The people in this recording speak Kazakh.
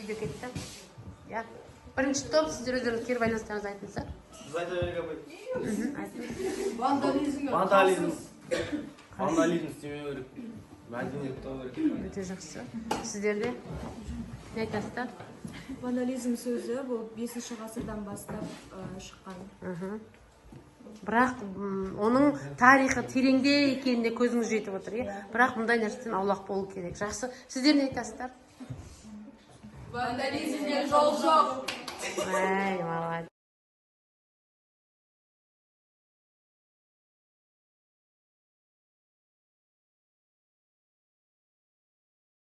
видео кетті. Я бірінші топ сіздер өздеріңіз кері байланыстарыңызды айтыңыздар. Сіз айта берек апай. Вандализм істемеу керек. Мәдениет табу керек. Өте жақсы. Сіздерде не айтасыздар? Вандализм сөзі бұл 5 ғасырдан бастап шыққан. Бірақ оның тарихы тереңде екеніне көзіңіз жетіп отыр, бірақ мұндай нәрседен аулақ болу керек. Жақсы. Сіздер не айтасыздар? Вандализмге жол жоқ. Ай, молодец.